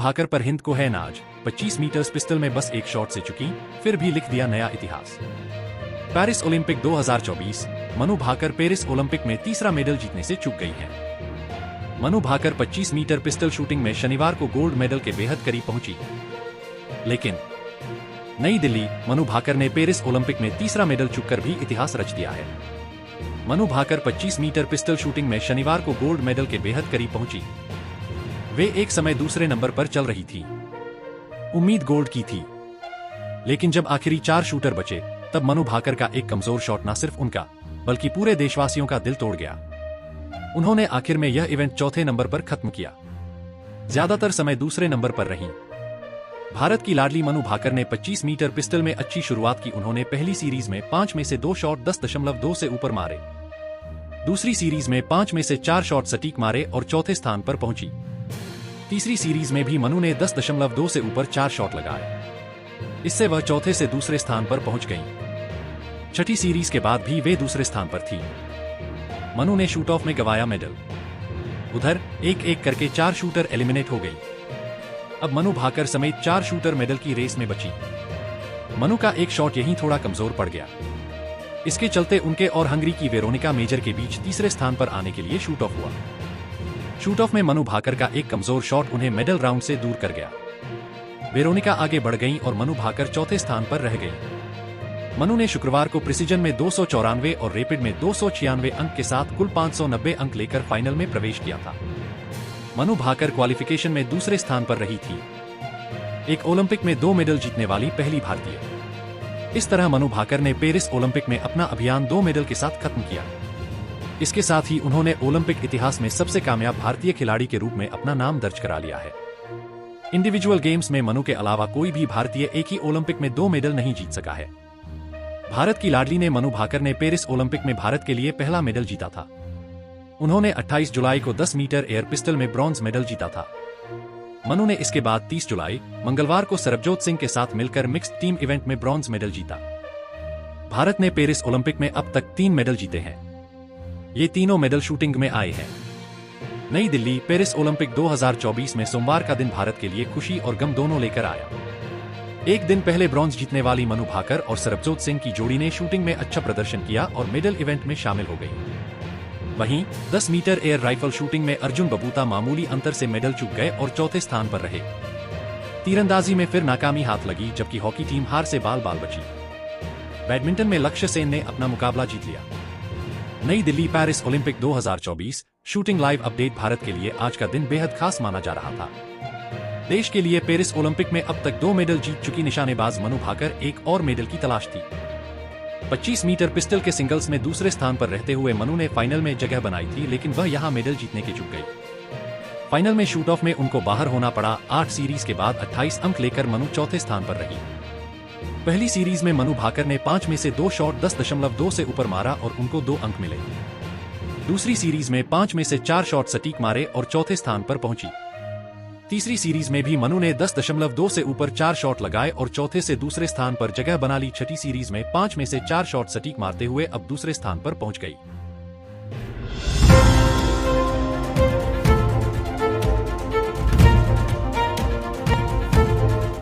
भाकर पर हिंद को है नाज, 25 मीटर्स पिस्टल में बस एक शॉट से चुकी, फिर भी लिख दिया नया इतिहास। Paris Olympic 2024, Manu Bhaker Paris Olympic में तीसरा मेडल जीतने से चूक गई हैं। Manu Bhaker 25 metre pistol shooting में शनिवार को गोल्ड मेडल के बेहद करीब पहुंची, लेकिन नई दिल्ली, मनु भाकर ने पेरिस ओलंपिक में तीसरा मेडल चूककर भी इतिहास रच दिया है। Manu Bhaker 25 metre pistol shooting में शनिवार को गोल्ड मेडल के बेहद करीब पहुंची। वे एक समय दूसरे नंबर पर चल रही थी, उम्मीद गोल्ड की थी, लेकिन जब आखिरी 4 शूटर बचे, तब मनु भाकर का एक कमजोर शॉट न सिर्फ उनका, बल्कि पूरे देशवासियों का दिल तोड़ गया। उन्होंने आखिर में यह इवेंट चौथे नंबर पर खत्म किया, ज्यादातर समय दूसरे नंबर पर रहीं। भारत की लाडली मनु भाकर ने 25 मीटर पिस्टल में अच्छी शुरुआत की। उन्होंने पहली सीरीज में 5 में से 2 शॉट 10.2 से ऊपर मारे, दूसरी सीरीज में 5 में से 4 शॉट सटीक मारे और चौथे स्थान पर पहुंची। तीसरी सीरीज में भी मनु ने 10.2 से ऊपर 4 शॉट लगाए, इससे वह चौथे से दूसरे स्थान पर पहुंच गईं। छठी सीरीज के बाद भी वे दूसरे स्थान पर थी। मनु ने शूट ऑफ में गंवाया मेडल। उधर एक एक करके 4 शूटर एलिमिनेट हो गई। अब मनु भाकर समेत 4 शूटर मेडल की रेस में बची। मनु का एक शॉट यहीं थोड़ा कमजोर पड़ गया, इसके चलते उनके और हंगरी की वेरोनिका मेजर के बीच तीसरे स्थान पर आने के लिए शूट ऑफ हुआ। शूट ऑफ में मनु भाकर का एक कमजोर शॉट उन्हें मेडल राउंड से दूर कर गया। वेरोनिका आगे बढ़ गईं और मनु भाकर चौथे स्थान पर रह गईं। मनु ने शुक्रवार को प्रिसिजन में 294 और रैपिड में 296 अंक के साथ कुल 590 अंक लेकर फाइनल में प्रवेश किया था। मनु भाकर क्वालिफिकेशन में दूसरे स्थान पर रही थी, एक ओलंपिक में 2 मेडल जीतने वाली पहली भारतीय। इस तरह मनु भाकर ने पेरिस ओलंपिक में अपना अभियान 2 मेडल के साथ खत्म किया। इसके साथ ही उन्होंने ओलंपिक इतिहास में सबसे कामयाब भारतीय खिलाड़ी के रूप में अपना नाम दर्ज करा लिया है। इंडिविजुअल गेम्स में मनु के अलावा कोई भी भारतीय एक ही ओलंपिक में 2 मेडल नहीं जीत सका है। भारत की लाडली ने मनु भाकर ने पेरिस ओलंपिक में भारत के लिए पहला मेडल जीता था। उन्होंने 28 जुलाई को 10 मीटर एयर पिस्टल में ब्रॉन्ज मेडल जीता था। मनु ने इसके बाद 30 जुलाई, मंगलवार को सरबजोत सिंह के साथ मिलकर मिक्स्ड टीम इवेंट में ब्रॉन्ज मेडल जीता। भारत ने पेरिस ओलंपिक में अब तक 3 मेडल जीते हैं। ये तीनों मेडल शूटिंग में आए हैं। नई दिल्ली, पेरिस ओलंपिक 2024 में सोमवार का दिन भारत के लिए खुशी और गम दोनों लेकर आया। एक दिन पहले ब्रॉन्ज जीतने वाली मनु भाकर और सरबजोत सिंह की जोड़ी ने शूटिंग में अच्छा प्रदर्शन किया और मेडल इवेंट में शामिल हो गई। वहीं 10 मीटर एयर राइफल शूटिंग में अर्जुन बबूता मामूली अंतर से मेडल चूक गए और चौथे स्थान पर रहे। तीरंदाजी में फिर नाकामी हाथ लगी, जबकि हॉकी टीम हार से बाल बाल बची। बैडमिंटन में लक्ष्य सेन ने अपना मुकाबला जीत लिया। नई Delhi, Paris Olympic 2024 shooting live update. Bharat के लिए आज का दिन बेहद खास माना जा रहा था। देश के लिए पेरिस ओलंपिक में अब तक 2 मेडल जीत चुकी निशानेबाज मनु भाकर एक और मेडल की तलाश थी। 25 मीटर पिस्टल के सिंगल्स में दूसरे स्थान पर रहते हुए मनु ने फाइनल में जगह बनाई थी, लेकिन वह यहां मेडल जीतने के चूक गई। फाइनल में शूट ऑफ में उनको बाहर होना पड़ा। 8 सीरीज के बाद 28 अंक लेकर मनु चौथे स्थान पर रही। पहली सीरीज में मनु भाकर ने 5 में से 2 शॉट 10.2 से ऊपर मारा और उनको 2 अंक मिले। दूसरी सीरीज में 5 में से 4 शॉट सटीक मारे और चौथे स्थान पर पहुंची। तीसरी सीरीज में भी मनु ने 10.2 से ऊपर 4 शॉट लगाए और चौथे से दूसरे स्थान पर जगह बना ली। छठी सीरीज में 5 में से 4 शॉट सटीक मारते हुए अब दूसरे स्थान पर पहुंच गई।